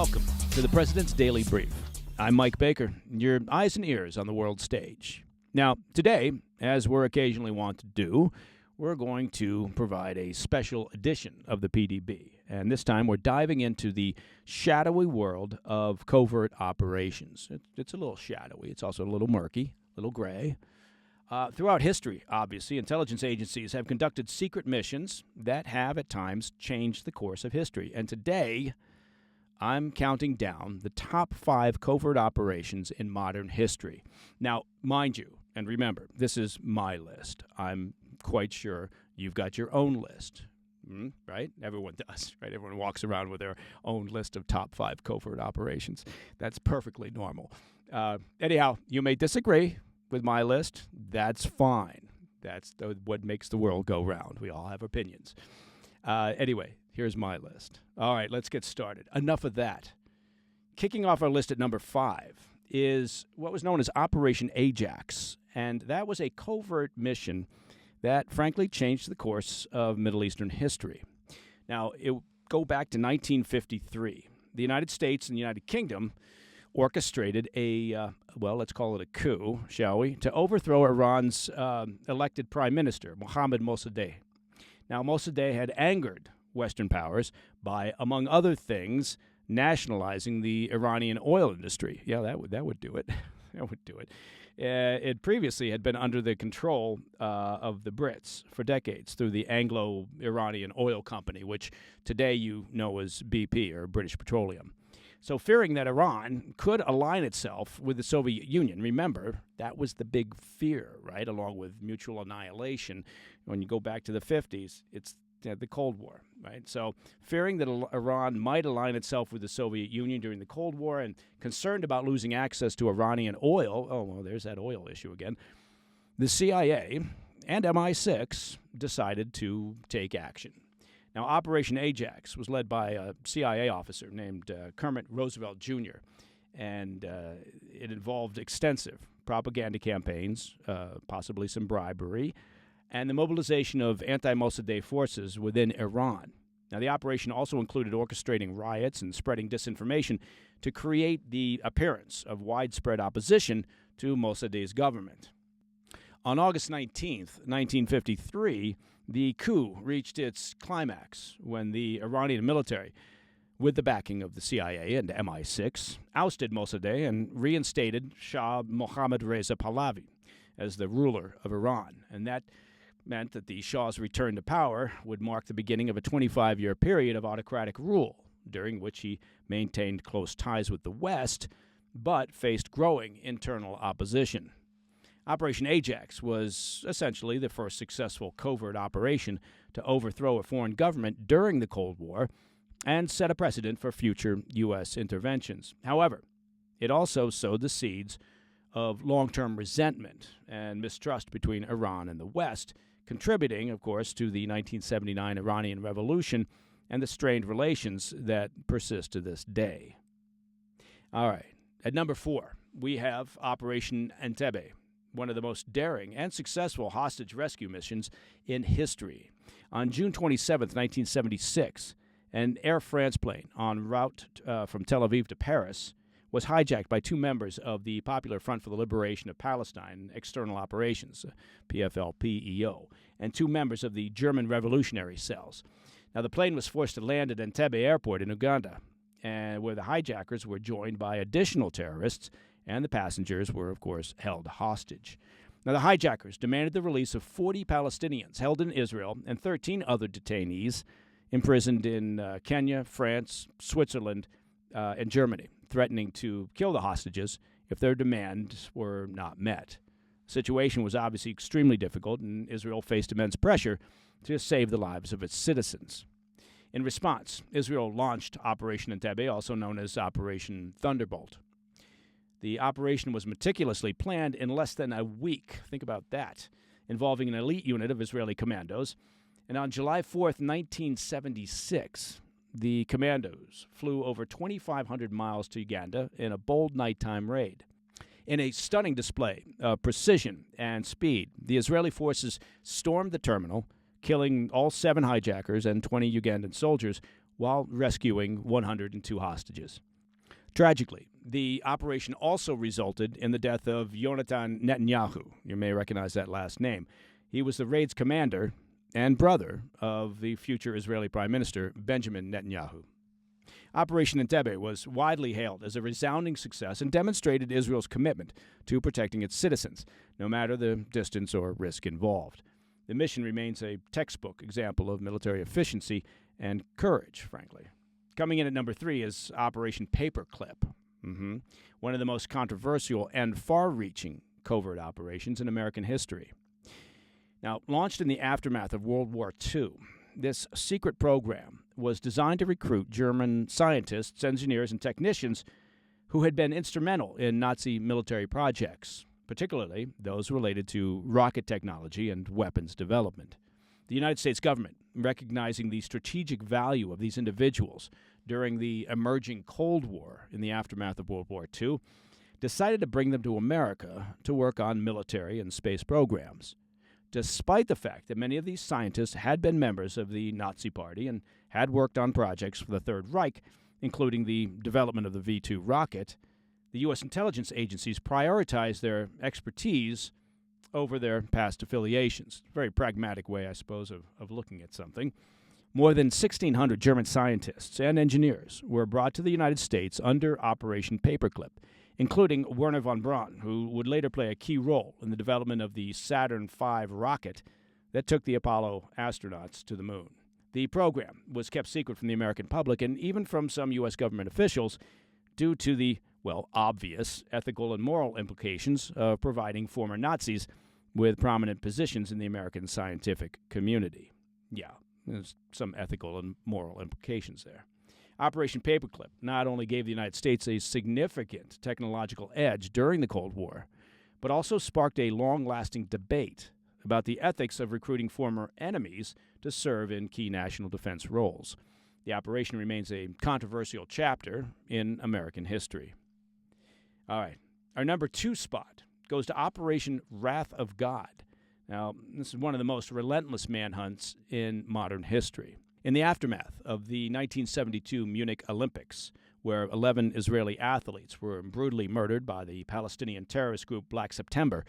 Welcome to the President's Daily Brief. I'm Mike Baker, your eyes and ears on the world stage. Now, today, as we're occasionally wont to do, we're going to provide a special edition of the PDB. And this time, we're diving into the shadowy world of covert operations. It's a little shadowy. It's also a little murky, a little gray. Throughout history, obviously, intelligence agencies have conducted secret missions that have, at times, changed the course of history. And today, I'm counting down the top 5 covert operations in modern history. Now, mind you, and remember, this is my list. I'm quite sure you've got your own list, right? Everyone does, right? Everyone walks around with their own list of top 5 covert operations. That's perfectly normal. Anyhow, you may disagree with my list. That's fine. That's what makes the world go round. We all have opinions. Anyway, here's my list. All right, let's get started. Enough of that. Kicking off our list at number 5 is what was known as Operation Ajax, and that was a covert mission that, frankly, changed the course of Middle Eastern history. Now, it go back to 1953. The United States and the United Kingdom orchestrated let's call it a coup, shall we, to overthrow Iran's elected prime minister, Mohammad Mossadegh. Now, Mossadegh had angered Western powers by, among other things, nationalizing the Iranian oil industry. Yeah, that would do it. That would do it. It previously had been under the control of the Brits for decades through the Anglo-Iranian Oil Company, which today you know as BP, or British Petroleum. So fearing that Iran could align itself with the Soviet Union, remember, that was the big fear, right, along with mutual annihilation. When you go back to the 50s, it's the Cold War, right? So fearing that Iran might align itself with the Soviet Union during the Cold War and concerned about losing access to Iranian oil, there's that oil issue again, the CIA and MI6 decided to take action. Now, Operation Ajax was led by a CIA officer named Kermit Roosevelt Jr., and it involved extensive propaganda campaigns, possibly some bribery, and the mobilization of anti-Mossadegh forces within Iran. Now, the operation also included orchestrating riots and spreading disinformation to create the appearance of widespread opposition to Mossadegh's government. On August 19th, 1953, the coup reached its climax when the Iranian military, with the backing of the CIA and MI6, ousted Mossadegh and reinstated Shah Mohammad Reza Pahlavi as the ruler of Iran. And that meant that the Shah's return to power would mark the beginning of a 25-year period of autocratic rule, during which he maintained close ties with the West, but faced growing internal opposition. Operation Ajax was essentially the first successful covert operation to overthrow a foreign government during the Cold War and set a precedent for future U.S. interventions. However, it also sowed the seeds of long-term resentment and mistrust between Iran and the West, contributing, of course, to the 1979 Iranian Revolution and the strained relations that persist to this day. All right, at number 4, we have Operation Entebbe, one of the most daring and successful hostage rescue missions in history. On June 27, 1976, an Air France plane en route from Tel Aviv to Paris was hijacked by 2 members of the Popular Front for the Liberation of Palestine External Operations, PFLP-EO, and 2 members of the German Revolutionary Cells. Now, the plane was forced to land at Entebbe Airport in Uganda, and where the hijackers were joined by additional terrorists, and the passengers were, of course, held hostage. Now, the hijackers demanded the release of 40 Palestinians held in Israel and 13 other detainees imprisoned in Kenya, France, Switzerland, and Germany, threatening to kill the hostages if their demands were not met. The situation was obviously extremely difficult, and Israel faced immense pressure to save the lives of its citizens. In response, Israel launched Operation Entebbe, also known as Operation Thunderbolt. The operation was meticulously planned in less than a week. Think about that, involving an elite unit of Israeli commandos. And on July 4th, 1976, the commandos flew over 2,500 miles to Uganda in a bold nighttime raid. In a stunning display of precision and speed, the Israeli forces stormed the terminal, killing all 7 hijackers and 20 Ugandan soldiers while rescuing 102 hostages. Tragically, the operation also resulted in the death of Yonatan Netanyahu. You may recognize that last name. He was the raid's commander and brother of the future Israeli Prime Minister Benjamin Netanyahu. Operation Entebbe was widely hailed as a resounding success and demonstrated Israel's commitment to protecting its citizens, no matter the distance or risk involved. The mission remains a textbook example of military efficiency and courage, frankly. Coming in at number 3 is Operation Paperclip, one of the most controversial and far-reaching covert operations in American history. Now, launched in the aftermath of World War II, this secret program was designed to recruit German scientists, engineers, and technicians who had been instrumental in Nazi military projects, particularly those related to rocket technology and weapons development. The United States government, recognizing the strategic value of these individuals during the emerging Cold War in the aftermath of World War II, decided to bring them to America to work on military and space programs. Despite the fact that many of these scientists had been members of the Nazi Party and had worked on projects for the Third Reich, including the development of the V-2 rocket, the U.S. intelligence agencies prioritized their expertise over their past affiliations. A very pragmatic way, I suppose, of looking at something. More than 1,600 German scientists and engineers were brought to the United States under Operation Paperclip, including Wernher von Braun, who would later play a key role in the development of the Saturn V rocket that took the Apollo astronauts to the moon. The program was kept secret from the American public and even from some U.S. government officials due to the, obvious ethical and moral implications of providing former Nazis with prominent positions in the American scientific community. Yeah, there's some ethical and moral implications there. Operation Paperclip not only gave the United States a significant technological edge during the Cold War, but also sparked a long-lasting debate about the ethics of recruiting former enemies to serve in key national defense roles. The operation remains a controversial chapter in American history. All right, our number 2 spot goes to Operation Wrath of God. Now, this is one of the most relentless manhunts in modern history. In the aftermath of the 1972 Munich Olympics, where 11 Israeli athletes were brutally murdered by the Palestinian terrorist group Black September,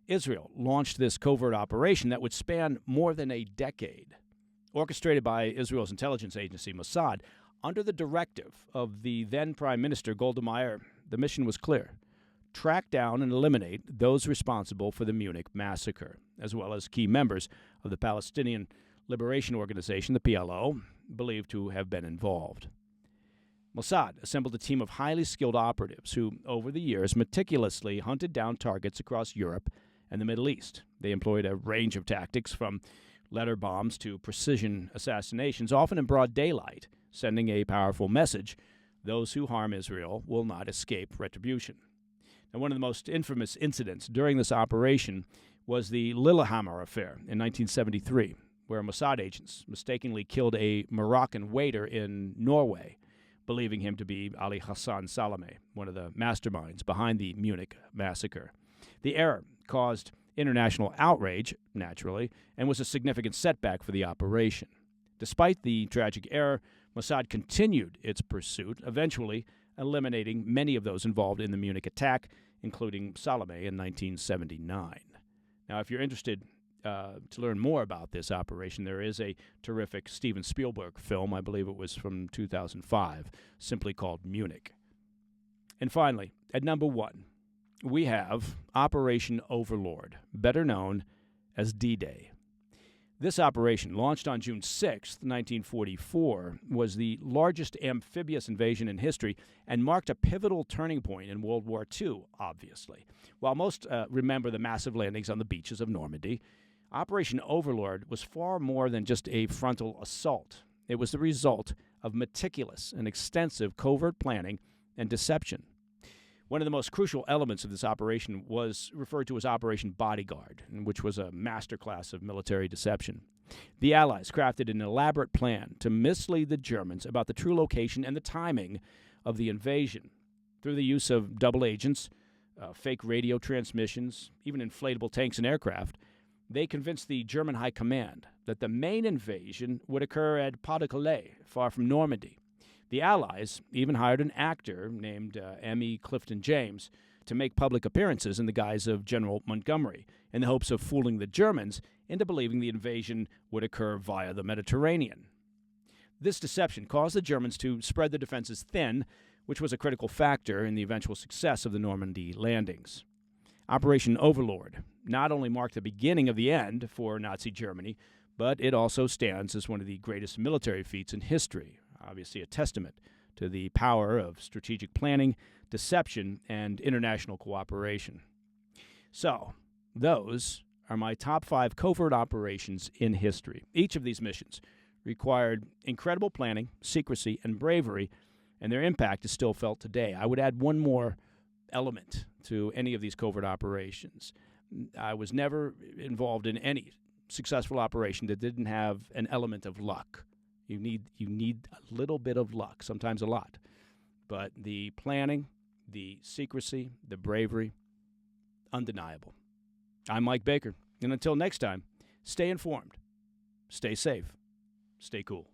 Israel launched this covert operation that would span more than a decade. Orchestrated by Israel's intelligence agency, Mossad, under the directive of the then Prime Minister Golda Meir, the mission was clear: track down and eliminate those responsible for the Munich massacre, as well as key members of the Palestinian Liberation Organization, the PLO, believed to have been involved. Mossad assembled a team of highly skilled operatives who, over the years, meticulously hunted down targets across Europe and the Middle East. They employed a range of tactics, from letter bombs to precision assassinations, often in broad daylight, sending a powerful message: those who harm Israel will not escape retribution. Now, one of the most infamous incidents during this operation was the Lillehammer affair in 1973, where Mossad agents mistakenly killed a Moroccan waiter in Norway, believing him to be Ali Hassan Salameh, one of the masterminds behind the Munich massacre. The error caused international outrage, naturally, and was a significant setback for the operation. Despite the tragic error, Mossad continued its pursuit, eventually eliminating many of those involved in the Munich attack, including Salameh in 1979. Now, if you're interested to learn more about this operation, there is a terrific Steven Spielberg film, I believe it was from 2005, simply called Munich. And finally, at number 1, we have Operation Overlord, better known as D-Day. This operation, launched on June 6, 1944, was the largest amphibious invasion in history and marked a pivotal turning point in World War II, obviously. While most remember the massive landings on the beaches of Normandy, Operation Overlord was far more than just a frontal assault. It was the result of meticulous and extensive covert planning and deception. One of the most crucial elements of this operation was referred to as Operation Bodyguard, which was a masterclass of military deception. The Allies crafted an elaborate plan to mislead the Germans about the true location and the timing of the invasion. Through the use of double agents, fake radio transmissions, even inflatable tanks and aircraft, they convinced the German High Command that the main invasion would occur at Pas-de-Calais, far from Normandy. The Allies even hired an actor named M.E. Clifton James to make public appearances in the guise of General Montgomery, in the hopes of fooling the Germans into believing the invasion would occur via the Mediterranean. This deception caused the Germans to spread their defenses thin, which was a critical factor in the eventual success of the Normandy landings. Operation Overlord not only marked the beginning of the end for Nazi Germany, but it also stands as one of the greatest military feats in history, obviously a testament to the power of strategic planning, deception, and international cooperation. So, those are my top 5 covert operations in history. Each of these missions required incredible planning, secrecy, and bravery, and their impact is still felt today. I would add one more element to any of these covert operations. I was never involved in any successful operation that didn't have an element of luck. You need a little bit of luck, sometimes a lot. But the planning, the secrecy, the bravery, undeniable. I'm Mike Baker, and until next time, stay informed, stay safe, stay cool.